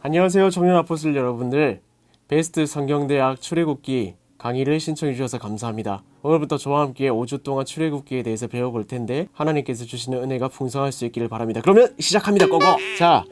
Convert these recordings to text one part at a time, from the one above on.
안녕하세요, 청년 아포슬 여러분들. 베스트 성경대학 출애굽기 강의를 신청해 주셔서 감사합니다. 오늘부터 저와 함께 5주 동안 출애굽기에 대해서 배워볼 텐데 하나님께서 주시는 은혜가 풍성할 수 있기를 바랍니다. 그러면 시작합니다. 고고! 자,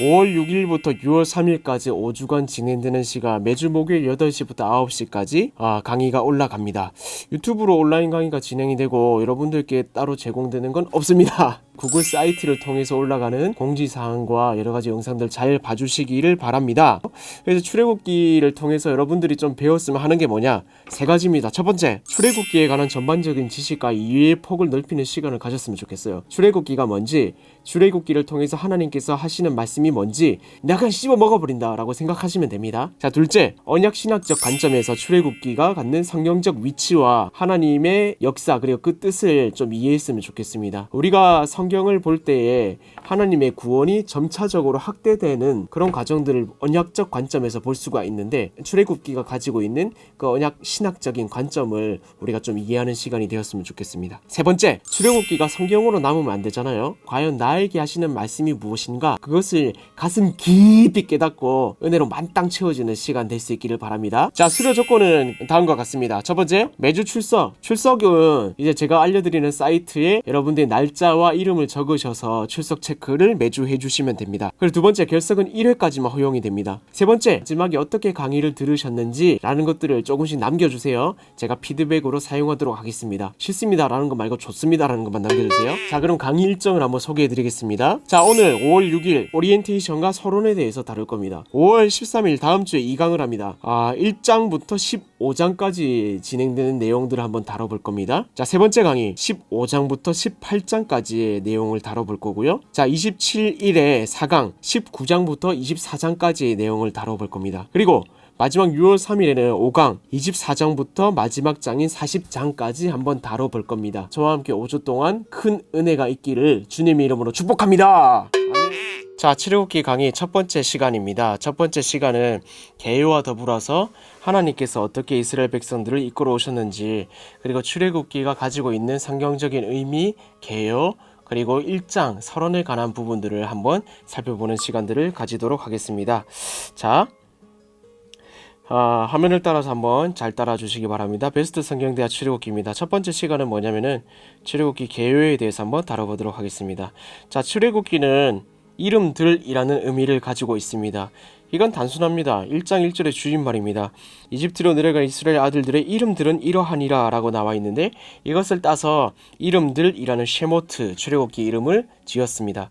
5월 6일부터 6월 3일까지 5주간 진행되는 시간, 매주 목요일 8시부터 9시까지 강의가 올라갑니다. 유튜브로 온라인 강의가 진행이 되고 여러분들께 따로 제공되는 건 없습니다. 구글 사이트를 통해서 올라가는 공지사항과 여러가지 영상들 잘 봐주시기를 바랍니다. 그래서 출애굽기를 통해서 여러분들이 좀 배웠으면 하는 게 뭐냐? 3가지입니다. 첫 번째, 출애굽기에 관한 전반적인 지식과 이해의 폭을 넓히는 시간을 가졌으면 좋겠어요. 출애굽기가 뭔지, 출애굽기를 통해서 하나님께서 하시는 말씀이 뭔지 내가 그냥 씹어 먹어버린다 라고 생각하시면 됩니다. 자, 둘째, 언약신학적 관점에서 출애굽기가 갖는 성경적 위치와 하나님의 역사 그리고 그 뜻을 좀 이해했으면 좋겠습니다. 우리가 성경을 볼 때에 하나님의 구원이 점차적으로 확대되는 그런 과정들을 언약적 관점에서 볼 수가 있는데, 출애굽기가 가지고 있는 그 언약 신학적인 관점을 우리가 좀 이해하는 시간이 되었으면 좋겠습니다. 세 번째, 출애굽기가 성경으로 남으면 안 되잖아요. 과연 나에게 하시는 말씀이 무엇인가, 그것을 가슴 깊이 깨닫고 은혜로 만땅 채워지는 시간 될 수 있기를 바랍니다. 자, 수료 조건은 다음과 같습니다. 첫 번째, 매주 출석은 이제 제가 알려드리는 사이트에 여러분들의 날짜와 이름을 적으셔서 출석 체크를 매주 해주시면 됩니다. 그리고 두 번째, 결석은 1회까지만 허용이 됩니다. 세 번째, 마지막에 어떻게 강의를 들으셨는지 라는 것들을 조금씩 남겨주세요. 제가 피드백으로 사용하도록 하겠습니다. 싫습니다 라는 거 말고 좋습니다 라는 것만 남겨주세요. 자, 그럼 강의 일정을 한번 소개해드리겠습니다. 자, 오늘 5월 6일 오리엔테이션과 서론에 대해서 다룰 겁니다. 5월 13일 다음주에 2강을 합니다. 1장부터 15장까지 진행되는 내용들을 한번 다뤄볼 겁니다. 자, 세 번째 강의 15장부터 18장까지의 내용을 다뤄볼 거고요. 자, 27일에 4강 19장부터 24장까지의 내용을 다뤄볼 겁니다. 그리고 마지막 6월 3일에는 5강 24장부터 마지막 장인 40장까지 한번 다뤄볼 겁니다. 저와 함께 5주 동안 큰 은혜가 있기를 주님의 이름으로 축복합니다. 자, 출애굽기 강의 첫 번째 시간입니다. 첫 번째 시간은 개요와 더불어서 하나님께서 어떻게 이스라엘 백성들을 이끌어 오셨는지, 그리고 출애굽기가 가지고 있는 성경적인 의미, 개요, 그리고 1장 서론에 관한 부분들을 한번 살펴보는 시간들을 가지도록 하겠습니다. 자, 화면을 따라서 한번 잘 따라 주시기 바랍니다. 베스트 성경대학 출애굽기입니다. 첫 번째 시간은 뭐냐면은 출애굽기 개요에 대해서 한번 다뤄보도록 하겠습니다. 자, 출애굽기는 이름들이라는 의미를 가지고 있습니다. 이건 단순합니다. 1장 1절의 주인말입니다. 이집트로 내려간 이스라엘 아들들의 이름들은 이러하니라 라고 나와 있는데, 이것을 따서 이름들이라는 쉐모트 출애굽기 이름을 지었습니다.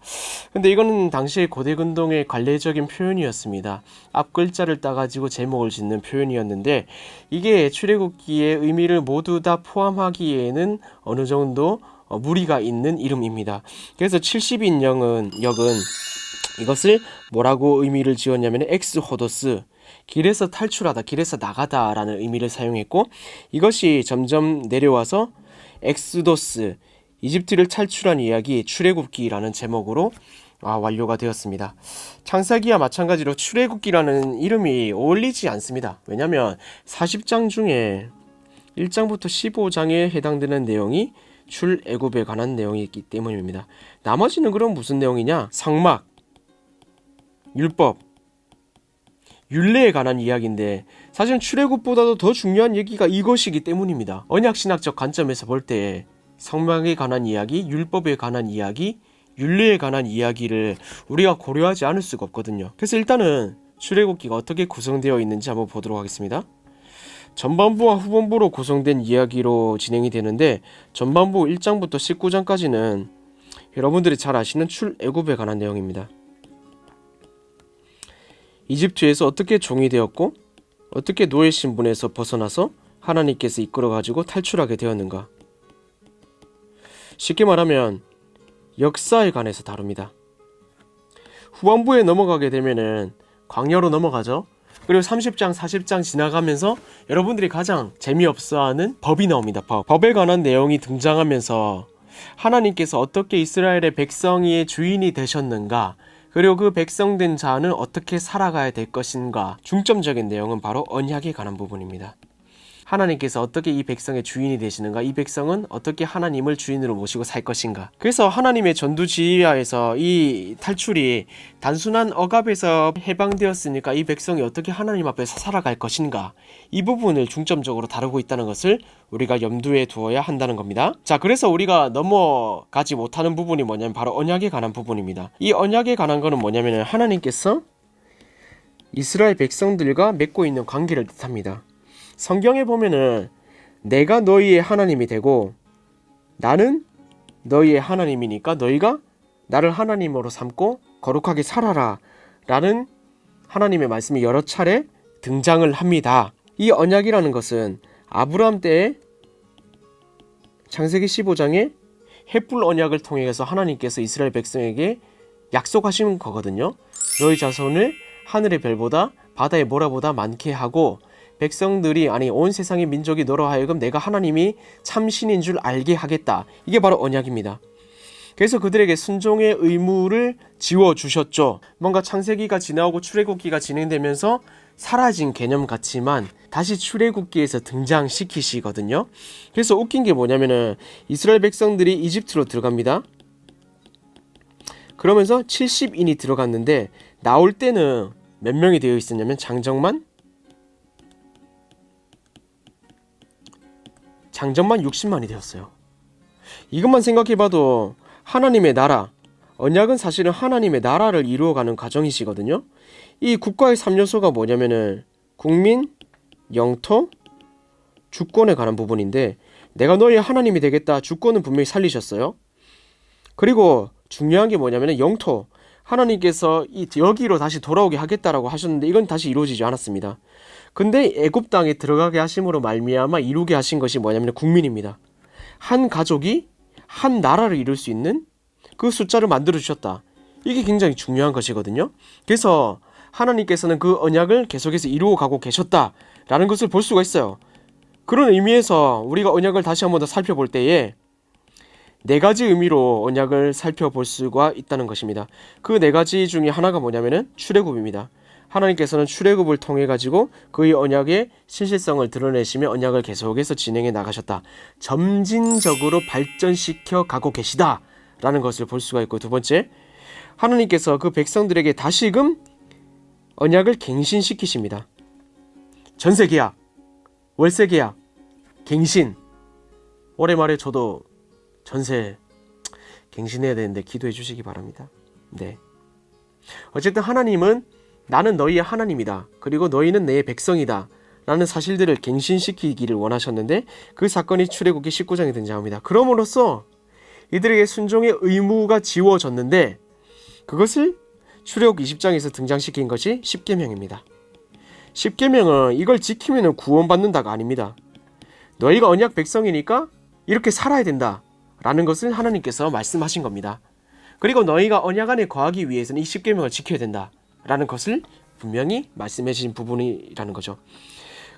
근데 이거는 당시 고대 근동의 관례적인 표현이었습니다. 앞 글자를 따가지고 제목을 짓는 표현이었는데, 이게 출애굽기의 의미를 모두 다 포함하기에는 어느 정도 무리가 있는 이름입니다. 그래서 70인역은 이것을 뭐라고 의미를 지었냐면 엑스호도스, 길에서 탈출하다, 길에서 나가다 라는 의미를 사용했고, 이것이 점점 내려와서 엑스도스, 이집트를 탈출한 이야기 출애굽기라는 제목으로 완료가 되었습니다. 창세기와 마찬가지로 출애굽기라는 이름이 어울리지 않습니다. 왜냐하면 40장 중에 1장부터 15장에 해당되는 내용이 출애굽에 관한 내용이 있기 때문입니다. 나머지는 그럼 무슨 내용이냐? 성막, 율법, 율례에 관한 이야기인데, 사실 출애굽보다도 더 중요한 얘기가 이것이기 때문입니다. 언약신학적 관점에서 볼 때 성막에 관한 이야기, 율법에 관한 이야기, 율례에 관한 이야기를 우리가 고려하지 않을 수가 없거든요. 그래서 일단은 출애굽기가 어떻게 구성되어 있는지 한번 보도록 하겠습니다. 전반부와 후반부로 구성된 이야기로 진행이 되는데, 전반부 1장부터 19장까지는 여러분들이 잘 아시는 출애굽에 관한 내용입니다. 이집트에서 어떻게 종이 되었고, 어떻게 노예 신분에서 벗어나서 하나님께서 이끌어가지고 탈출하게 되었는가. 쉽게 말하면 역사에 관해서 다룹니다. 후반부에 넘어가게 되면은 광야로 넘어가죠. 그리고 30장, 40장 지나가면서 여러분들이 가장 재미없어하는 법이 나옵니다. 법에 관한 내용이 등장하면서 하나님께서 어떻게 이스라엘의 백성의 주인이 되셨는가, 그리고 그 백성된 자는 어떻게 살아가야 될 것인가, 중점적인 내용은 바로 언약에 관한 부분입니다. 하나님께서 어떻게 이 백성의 주인이 되시는가, 이 백성은 어떻게 하나님을 주인으로 모시고 살 것인가. 그래서 하나님의 전두지휘하에서 이 탈출이 단순한 억압에서 해방되었으니까 이 백성이 어떻게 하나님 앞에서 살아갈 것인가, 이 부분을 중점적으로 다루고 있다는 것을 우리가 염두에 두어야 한다는 겁니다. 자, 그래서 우리가 넘어가지 못하는 부분이 뭐냐면 바로 언약에 관한 부분입니다. 이 언약에 관한 거는 뭐냐면 하나님께서 이스라엘 백성들과 맺고 있는 관계를 뜻합니다. 성경에 보면은 내가 너희의 하나님이 되고 나는 너희의 하나님이니까 너희가 나를 하나님으로 삼고 거룩하게 살아라 라는 하나님의 말씀이 여러 차례 등장을 합니다. 이 언약이라는 것은 아브라함 때의 창세기 15장의 횃불 언약을 통해서 하나님께서 이스라엘 백성에게 약속하신 거거든요. 너희 자손을 하늘의 별보다 바다의 모라보다 많게 하고 백성들이, 아니 온 세상의 민족이 너로 하여금 내가 하나님이 참신인 줄 알게 하겠다. 이게 바로 언약입니다. 그래서 그들에게 순종의 의무를 지워주셨죠. 뭔가 창세기가 지나오고 출애굽기가 진행되면서 사라진 개념 같지만 다시 출애굽기에서 등장시키시거든요. 그래서 웃긴 게 뭐냐면은 이스라엘 백성들이 이집트로 들어갑니다. 그러면서 70인이 들어갔는데 나올 때는 몇 명이 되어 있었냐면 장정만 60만이 되었어요. 이것만 생각해봐도 하나님의 나라, 언약은 사실은 하나님의 나라를 이루어가는 과정이시거든요. 이 국가의 3요소가 뭐냐면은 국민, 영토, 주권에 관한 부분인데 내가 너희의 하나님이 되겠다. 주권은 분명히 살리셨어요. 그리고 중요한 게 뭐냐면은 영토, 하나님께서 여기로 다시 돌아오게 하겠다라고 하셨는데 이건 다시 이루어지지 않았습니다. 근데 애굽 땅에 들어가게 하심으로 말미암아 이루게 하신 것이 뭐냐면 국민입니다. 한 가족이 한 나라를 이룰 수 있는 그 숫자를 만들어 주셨다. 이게 굉장히 중요한 것이거든요. 그래서 하나님께서는 그 언약을 계속해서 이루어가고 계셨다라는 것을 볼 수가 있어요. 그런 의미에서 우리가 언약을 다시 한번 더 살펴볼 때에 네 가지 의미로 언약을 살펴볼 수가 있다는 것입니다. 그 네 가지 중에 하나가 뭐냐면은 출애굽입니다. 하나님께서는 출애굽을 통해 가지고 그의 언약의 신실성을 드러내시며 언약을 계속해서 진행해 나가셨다. 점진적으로 발전시켜 가고 계시다 라는 것을 볼 수가 있고, 두 번째, 하나님께서 그 백성들에게 다시금 언약을 갱신시키십니다. 전세계약, 월세계약, 갱신. 올해 말에 저도 전세 갱신해야 되는데 기도해 주시기 바랍니다. 네. 어쨌든 하나님은 나는 너희의 하나님이다. 그리고 너희는 내 백성이다. 라는 사실들을 갱신시키기를 원하셨는데 그 사건이 출애굽기 19장에 등장합니다. 그럼으로써 이들에게 순종의 의무가 지워졌는데 그것을 출애굽 20장에서 등장시킨 것이 십계명입니다. 십계명은 이걸 지키면 구원받는다가 아닙니다. 너희가 언약 백성이니까 이렇게 살아야 된다 라는 것을 하나님께서 말씀하신 겁니다. 그리고 너희가 언약 안에 거하기 위해서는 이 십계명을 지켜야 된다 라는 것을 분명히 말씀해 주신 부분이라는 거죠.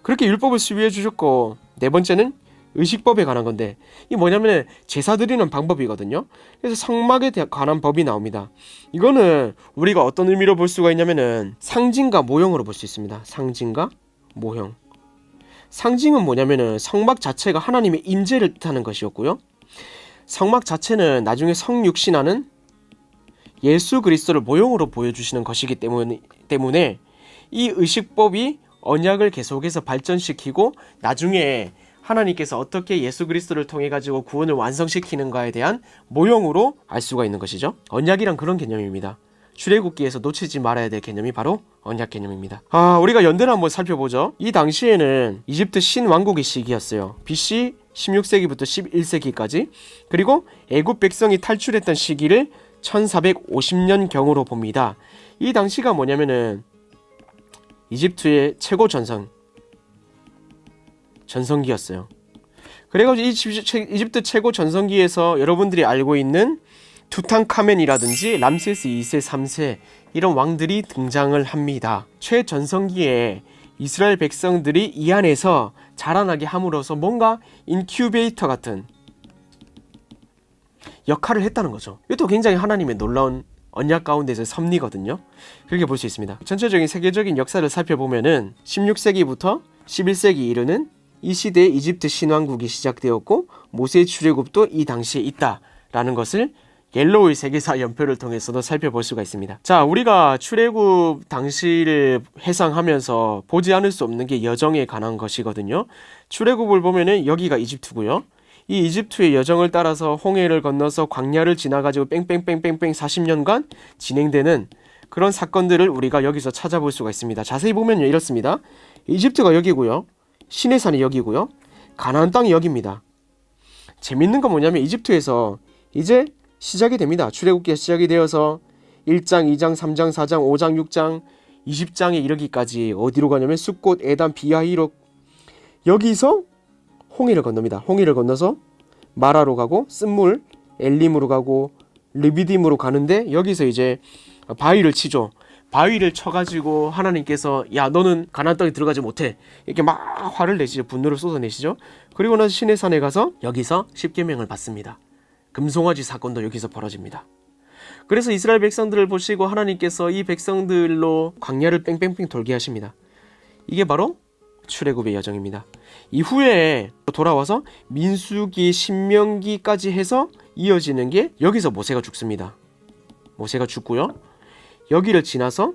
그렇게 율법을 수비해 주셨고, 네 번째는 의식법에 관한 건데 이 뭐냐면 제사 드리는 방법이거든요. 그래서 성막에 관한 법이 나옵니다. 이거는 우리가 어떤 의미로 볼 수가 있냐면은 상징과 모형으로 볼 수 있습니다. 상징과 모형. 상징은 뭐냐면은 성막 자체가 하나님의 임재를 뜻하는 것이었고요. 성막 자체는 나중에 성육신하는 예수 그리스도를 모형으로 보여주시는 것이기 때문에 이 의식법이 언약을 계속해서 발전시키고 나중에 하나님께서 어떻게 예수 그리스도를 통해 가지고 구원을 완성시키는가에 대한 모형으로 알 수가 있는 것이죠. 언약이란 그런 개념입니다. 출애굽기에서 놓치지 말아야 될 개념이 바로 언약 개념입니다. 우리가 연대를 한번 살펴보죠. 이 당시에는 이집트 신왕국의 시기였어요. BC 16세기부터 11세기까지. 그리고 애굽 백성이 탈출했던 시기를 1450년 경으로 봅니다. 이 당시가 뭐냐면은 이집트의 최고 전성기였어요. 그래가지고 이집트 최고 전성기에서 여러분들이 알고 있는 투탕카멘이라든지 람세스 2세, 3세 이런 왕들이 등장을 합니다. 최전성기에 이스라엘 백성들이 이 안에서 자라나게 함으로써 뭔가 인큐베이터 같은 역할을 했다는 거죠. 이것도 굉장히 하나님의 놀라운 언약 가운데서 섭리거든요. 그렇게 볼 수 있습니다. 전체적인 세계적인 역사를 살펴보면은 16세기부터 11세기 이르는 이 시대에 이집트 신왕국이 시작되었고 모세의 출애굽도 이 당시에 있다라는 것을 옐로우의 세계사 연표를 통해서도 살펴볼 수가 있습니다. 자, 우리가 출애굽 당시를 회상하면서 보지 않을 수 없는 게 여정에 관한 것이거든요. 출애굽을 보면은 여기가 이집트고요. 이 이집트의 여정을 따라서 홍해를 건너서 광야를 지나가지고 뺑뺑뺑뺑뺑 40년간 진행되는 그런 사건들을 우리가 여기서 찾아볼 수가 있습니다. 자세히 보면요, 이렇습니다. 이집트가 여기고요. 시내산이 여기고요. 가나안 땅이 여기입니다. 재밌는 건 뭐냐면 이집트에서 이제 시작이 됩니다. 출애굽기가 시작이 되어서 1장, 2장, 3장, 4장, 5장, 6장, 20장에 이르기까지 어디로 가냐면 숫꽃, 에단, 비하히록 여기서 홍해를 건넙니다. 홍해를 건너서 마라로 가고 쓴물, 엘림으로 가고 르비딤으로 가는데 여기서 이제 바위를 치죠. 바위를 쳐가지고 하나님께서 야 너는 가나안 땅에 들어가지 못해 이렇게 막 화를 내시죠. 분노를 쏟아내시죠. 그리고 나서 시내산에 가서 여기서 십계명을 받습니다. 금송아지 사건도 여기서 벌어집니다. 그래서 이스라엘 백성들을 보시고 하나님께서 이 백성들로 광야를 뺑뺑뺑 돌게 하십니다. 이게 바로 출애굽의 여정입니다. 이후에 돌아와서 민수기, 신명기까지 해서 이어지는 게 여기서 모세가 죽습니다. 모세가 죽고요. 여기를 지나서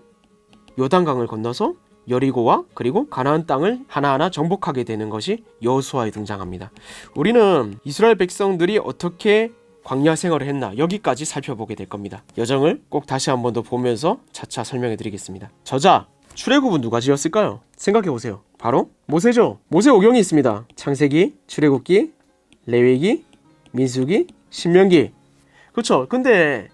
요단강을 건너서 여리고와 그리고 가나안 땅을 하나하나 정복하게 되는 것이 여호수아에 등장합니다. 우리는 이스라엘 백성들이 어떻게 광야 생활을 했나 여기까지 살펴보게 될 겁니다. 여정을 꼭 다시 한 번 더 보면서 차차 설명해 드리겠습니다. 저자 출애굽은 누가 지었을까요? 생각해 보세요. 바로 모세죠. 모세 오경이 있습니다. 창세기, 출애굽기, 레위기, 민수기, 신명기. 그렇죠. 근데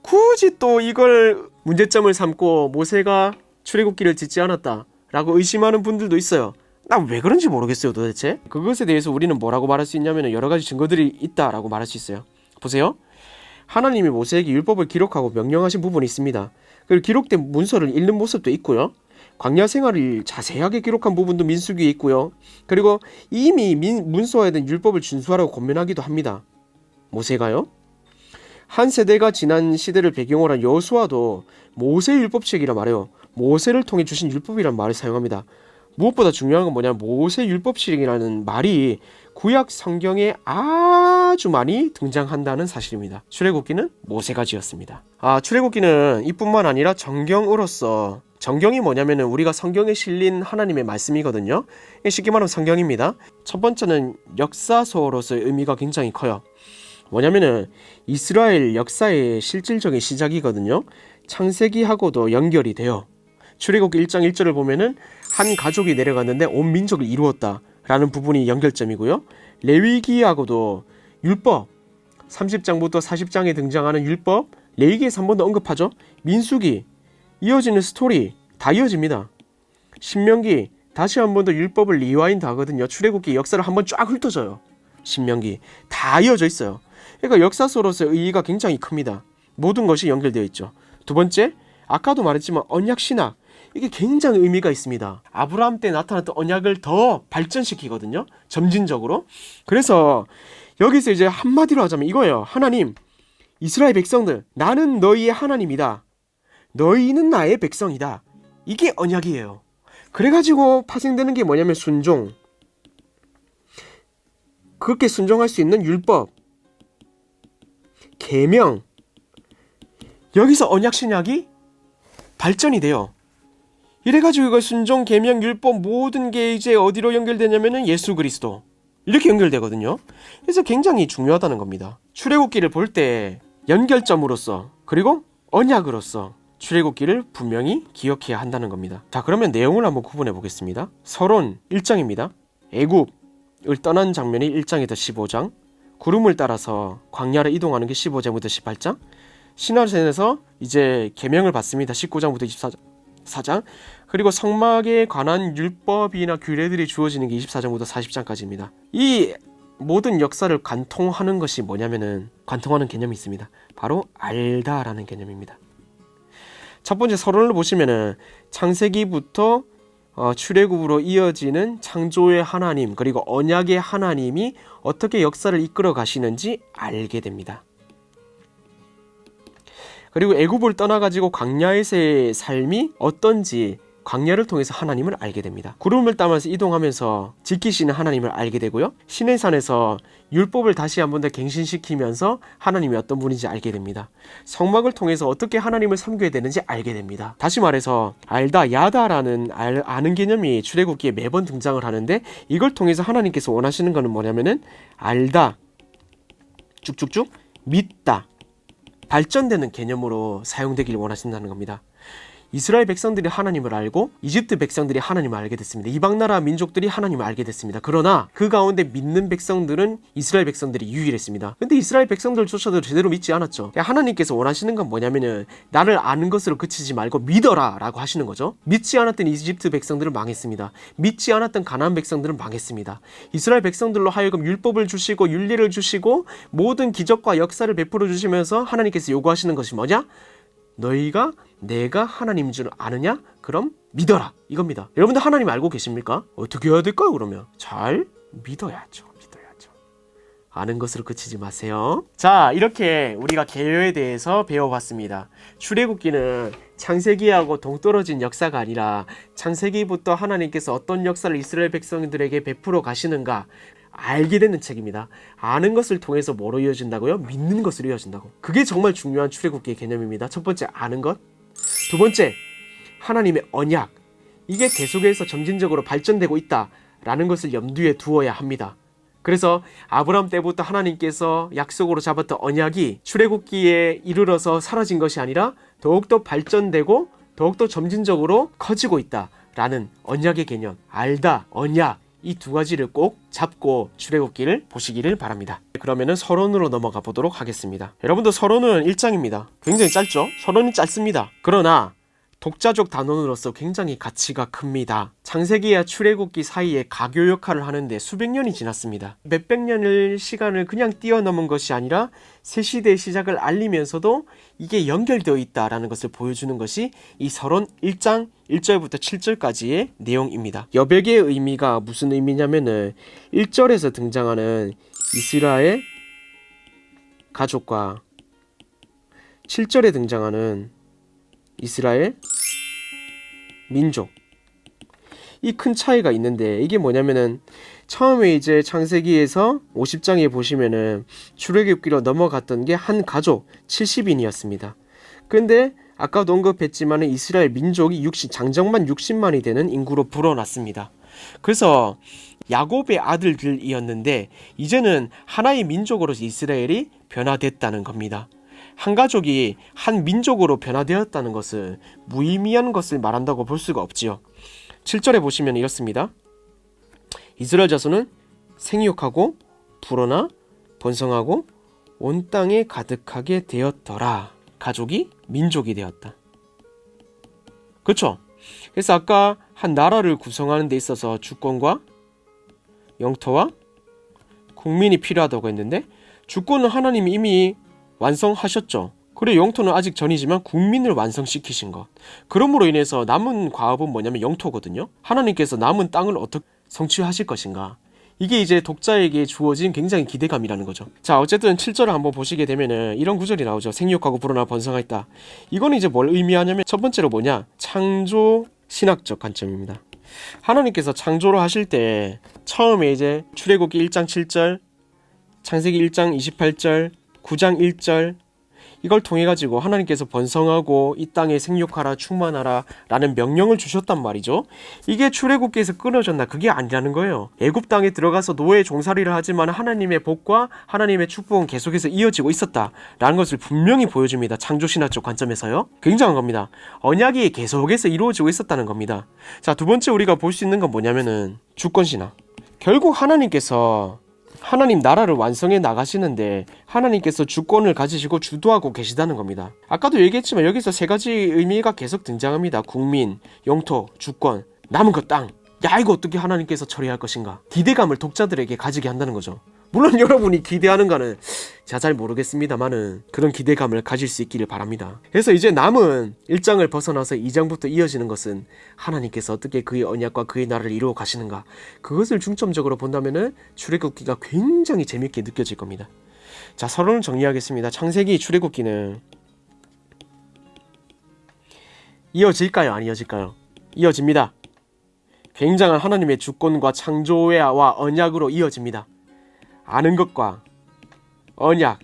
굳이 또 이걸 문제점을 삼고 모세가 출애굽기를 짓지 않았다라고 의심하는 분들도 있어요. 나 왜 그런지 모르겠어요 도대체. 그것에 대해서 우리는 뭐라고 말할 수 있냐면 여러 가지 증거들이 있다라고 말할 수 있어요. 보세요. 하나님이 모세에게 율법을 기록하고 명령하신 부분이 있습니다. 그리고 기록된 문서를 읽는 모습도 있고요. 광야 생활을 자세하게 기록한 부분도 민수기에 있고요. 그리고 이미 문서에 대한 율법을 준수하라고 권면하기도 합니다. 모세가요. 한 세대가 지난 시대를 배경으로 한 여호수아도 모세 율법책이라 말해요. 모세를 통해 주신 율법이란 말을 사용합니다. 무엇보다 중요한 건 뭐냐면 모세 율법책이라는 말이 구약 성경에 아주 많이 등장한다는 사실입니다. 출애굽기는 모세가 지었습니다. 출애굽기는 이뿐만 아니라 정경으로서 정경이 뭐냐면은 우리가 성경에 실린 하나님의 말씀이거든요. 쉽게 말하면 성경입니다. 첫 번째는 역사서로서의 의미가 굉장히 커요. 뭐냐면은 이스라엘 역사의 실질적인 시작이거든요. 창세기하고도 연결이 돼요. 출애굽기 1장 1절을 보면은 한 가족이 내려갔는데 온 민족을 이루었다 라는 부분이 연결점이고요. 레위기하고도 율법 30장부터 40장에 등장하는 율법 레위기에서 한 번 더 언급하죠. 민수기 이어지는 스토리 다 이어집니다. 신명기 다시 한 번 더 율법을 리와인드 하거든요. 출애굽기 역사를 한번 쫙 훑어줘요. 신명기 다 이어져 있어요. 그러니까 역사서로서의 의의가 굉장히 큽니다. 모든 것이 연결되어 있죠. 두 번째, 아까도 말했지만 언약신학 이게 굉장히 의미가 있습니다. 아브라함 때 나타났던 언약을 더 발전시키거든요. 점진적으로. 그래서 여기서 이제 한마디로 하자면 이거예요. 하나님, 이스라엘 백성들 나는 너희의 하나님이다. 너희는 나의 백성이다. 이게 언약이에요. 그래가지고 파생되는 게 뭐냐면 순종. 그렇게 순종할 수 있는 율법, 계명. 여기서 언약 신약이 발전이 돼요. 이래가지고 이거 순종, 계명, 율법 모든 게 이제 어디로 연결되냐면은 예수 그리스도 이렇게 연결되거든요. 그래서 굉장히 중요하다는 겁니다. 출애굽기를 볼 때 연결점으로서 그리고 언약으로서 출애굽기를 분명히 기억해야 한다는 겁니다. 자, 그러면 내용을 한번 구분해 보겠습니다. 서론 1장입니다. 애굽을 떠난 장면이 1장에서 15장, 구름을 따라서 광야를 이동하는 게 15장부터 18장, 시나산에서 이제 계명을 받습니다. 19장부터 24장, 그리고 성막에 관한 율법이나 규례들이 주어지는 게 24장부터 40장까지입니다. 이 모든 역사를 관통하는 것이 뭐냐면은 관통하는 개념이 있습니다. 바로 알다라는 개념입니다. 첫 번째 서론을 보시면은 창세기부터 출애굽으로 이어지는 창조의 하나님 그리고 언약의 하나님이 어떻게 역사를 이끌어 가시는지 알게 됩니다. 그리고 애굽을 떠나가지고 광야에서의 삶이 어떤지 광야를 통해서 하나님을 알게 됩니다. 구름을 따면서 이동하면서 지키시는 하나님을 알게 되고요. 시내산에서 율법을 다시 한번 더 갱신시키면서 하나님이 어떤 분인지 알게 됩니다. 성막을 통해서 어떻게 하나님을 섬겨야 되는지 알게 됩니다. 다시 말해서 알다, 야다라는 아는 개념이 출애굽기에 매번 등장을 하는데, 이걸 통해서 하나님께서 원하시는 것은 뭐냐면은 알다, 쭉쭉쭉, 믿다, 발전되는 개념으로 사용되기를 원하신다는 겁니다. 이스라엘 백성들이 하나님을 알고 이집트 백성들이 하나님을 알게 됐습니다. 이방 나라 민족들이 하나님을 알게 됐습니다. 그러나 그 가운데 믿는 백성들은 이스라엘 백성들이 유일했습니다. 근데 이스라엘 백성들조차도 제대로 믿지 않았죠. 하나님께서 원하시는 건 뭐냐면은 나를 아는 것으로 그치지 말고 믿어라 라고 하시는 거죠. 믿지 않았던 이집트 백성들은 망했습니다. 믿지 않았던 가나안 백성들은 망했습니다. 이스라엘 백성들로 하여금 율법을 주시고 윤리를 주시고 모든 기적과 역사를 베풀어 주시면서 하나님께서 요구하시는 것이 뭐냐? 너희가 내가 하나님인 줄 아느냐? 그럼 믿어라, 이겁니다. 여러분들 하나님 알고 계십니까? 어떻게 해야 될까요? 그러면 잘 믿어야죠. 아는 것으로 그치지 마세요. 자, 이렇게 우리가 계율에 대해서 배워봤습니다. 출애굽기는 창세기하고 동떨어진 역사가 아니라 창세기부터 하나님께서 어떤 역사를 이스라엘 백성들에게 베풀어 가시는가 알게 되는 책입니다. 아는 것을 통해서 뭐로 이어진다고요? 믿는 것으로 이어진다고. 그게 정말 중요한 출애굽기의 개념입니다. 첫 번째, 아는 것. 두 번째, 하나님의 언약. 이게 계속해서 점진적으로 발전되고 있다라는 것을 염두에 두어야 합니다. 그래서 아브라함 때부터 하나님께서 약속으로 잡았던 언약이 출애굽기에 이르러서 사라진 것이 아니라 더욱더 발전되고 더욱더 점진적으로 커지고 있다라는 언약의 개념. 알다, 언약. 이 두 가지를 꼭 잡고 출애굽기를 보시기를 바랍니다. 그러면은 서론으로 넘어가 보도록 하겠습니다. 여러분도 서론은 1장입니다. 굉장히 짧죠? 서론이 짧습니다. 그러나 독자적 단원으로서 굉장히 가치가 큽니다. 창세기와 출애굽기 사이에 가교 역할을 하는데 수백 년이 지났습니다. 몇백 년의 시간을 그냥 뛰어넘은 것이 아니라 새 시대의 시작을 알리면서도 이게 연결되어 있다라는 것을 보여주는 것이 이 서론 1장 1절부터 7절까지의 내용입니다. 여백의 의미가 무슨 의미냐면은 1절에서 등장하는 이스라엘 가족과 7절에 등장하는 이스라엘 민족, 이 큰 차이가 있는데, 이게 뭐냐면은 처음에 이제 창세기에서 50장에 보시면은 출애굽기로 넘어갔던 게 한 가족 70인이었습니다. 근데 아까도 언급했지만 이스라엘 민족이 장정만 60만이 되는 인구로 불어났습니다. 그래서 야곱의 아들들이었는데 이제는 하나의 민족으로 이스라엘이 변화됐다는 겁니다. 한 가족이 한 민족으로 변화되었다는 것은 무의미한 것을 말한다고 볼 수가 없지요. 7절에 보시면 이렇습니다. 이스라엘 자손은 생육하고 불어나 번성하고 온 땅에 가득하게 되었더라. 가족이 민족이 되었다. 그렇죠? 그래서 아까 한 나라를 구성하는 데 있어서 주권과 영토와 국민이 필요하다고 했는데, 주권은 하나님이 이미 완성하셨죠. 그리고 영토는 아직 전이지만 국민을 완성시키신 것. 그러므로 인해서 남은 과업은 뭐냐면 영토거든요. 하나님께서 남은 땅을 어떻게 성취하실 것인가. 이게 이제 독자에게 주어진 굉장히 기대감이라는 거죠. 자, 어쨌든 7절을 한번 보시게 되면은 이런 구절이 나오죠. 생육하고 불어나 번성하였다. 이거는 이제 뭘 의미하냐면 첫 번째로 뭐냐? 창조 신학적 관점입니다. 하나님께서 창조를 하실 때 처음에 이제 출애굽기 1장 7절, 창세기 1장 28절, 9장 1절 이걸 통해 가지고 하나님께서 번성하고 이 땅에 생육하라 충만하라 라는 명령을 주셨단 말이죠. 이게 출애굽기에서 끊어졌나? 그게 아니라는 거예요. 애굽 땅에 들어가서 노예 종살이를 하지만 하나님의 복과 하나님의 축복은 계속해서 이어지고 있었다라는 것을 분명히 보여줍니다. 창조신학적 관점에서요. 굉장한 겁니다. 언약이 계속해서 이루어지고 있었다는 겁니다. 자, 두 번째 우리가 볼 수 있는 건 뭐냐면은 주권신학. 결국 하나님께서 하나님 나라를 완성해 나가시는데 하나님께서 주권을 가지시고 주도하고 계시다는 겁니다. 아까도 얘기했지만 여기서 세 가지 의미가 계속 등장합니다. 국민, 영토, 주권, 남은 것 땅. 야, 이거 어떻게 하나님께서 처리할 것인가. 기대감을 독자들에게 가지게 한다는 거죠. 물론 여러분이 기대하는가는 제가 잘 모르겠습니다만은 그런 기대감을 가질 수 있기를 바랍니다. 그래서 이제 남은 1장을 벗어나서 2장부터 이어지는 것은 하나님께서 어떻게 그의 언약과 그의 나라를 이루어 가시는가, 그것을 중점적으로 본다면은 출애굽기가 굉장히 재밌게 느껴질 겁니다. 자, 서론을 정리하겠습니다. 창세기 출애굽기는 이어질까요? 안 이어질까요? 이어집니다. 굉장한 하나님의 주권과 창조와 언약으로 이어집니다. 아는 것과 언약,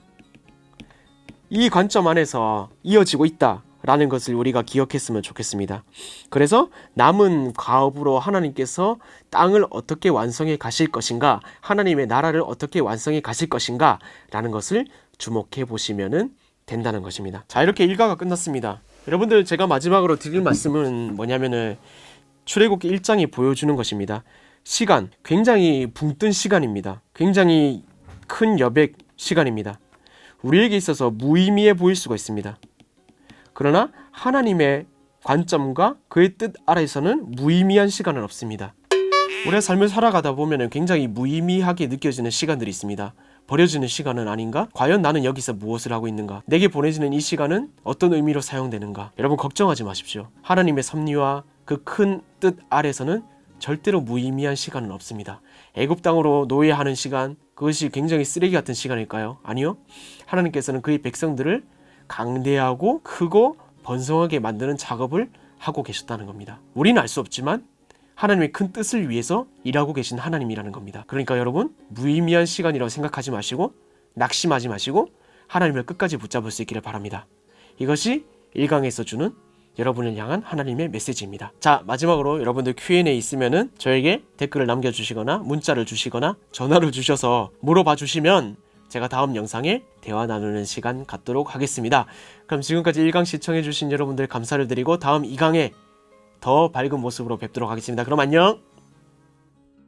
이 관점 안에서 이어지고 있다라는 것을 우리가 기억했으면 좋겠습니다. 그래서 남은 과업으로 하나님께서 땅을 어떻게 완성해 가실 것인가, 하나님의 나라를 어떻게 완성해 가실 것인가 라는 것을 주목해 보시면 된다는 것입니다. 자, 이렇게 일과가 끝났습니다. 여러분들, 제가 마지막으로 드릴 말씀은 뭐냐면은 출애굽기 1장이 보여주는 것입니다. 시간, 굉장히 붕 뜬 시간입니다. 굉장히 큰 여백 시간입니다. 우리에게 있어서 무의미해 보일 수가 있습니다. 그러나 하나님의 관점과 그의 뜻 아래에서는 무의미한 시간은 없습니다. 우리의 삶을 살아가다 보면 굉장히 무의미하게 느껴지는 시간들이 있습니다. 버려지는 시간은 아닌가? 과연 나는 여기서 무엇을 하고 있는가? 내게 보내지는 이 시간은 어떤 의미로 사용되는가? 여러분, 걱정하지 마십시오. 하나님의 섭리와 그 큰 뜻 아래서는 절대로 무의미한 시간은 없습니다. 애굽 땅으로 노예하는 시간, 그것이 굉장히 쓰레기 같은 시간일까요? 아니요. 하나님께서는 그의 백성들을 강대하고 크고 번성하게 만드는 작업을 하고 계셨다는 겁니다. 우리는 알 수 없지만 하나님의 큰 뜻을 위해서 일하고 계신 하나님이라는 겁니다. 그러니까 여러분, 무의미한 시간이라고 생각하지 마시고 낙심하지 마시고 하나님을 끝까지 붙잡을 수 있기를 바랍니다. 이것이 1강에서 주는 여러분을 향한 하나님의 메시지입니다. 자, 마지막으로 여러분들 Q&A 있으면은 저에게 댓글을 남겨주시거나 문자를 주시거나 전화를 주셔서 물어봐 주시면 제가 다음 영상에 대화 나누는 시간 갖도록 하겠습니다. 그럼 지금까지 1강 시청해주신 여러분들 감사를 드리고 다음 2강에 더 밝은 모습으로 뵙도록 하겠습니다. 그럼 안녕!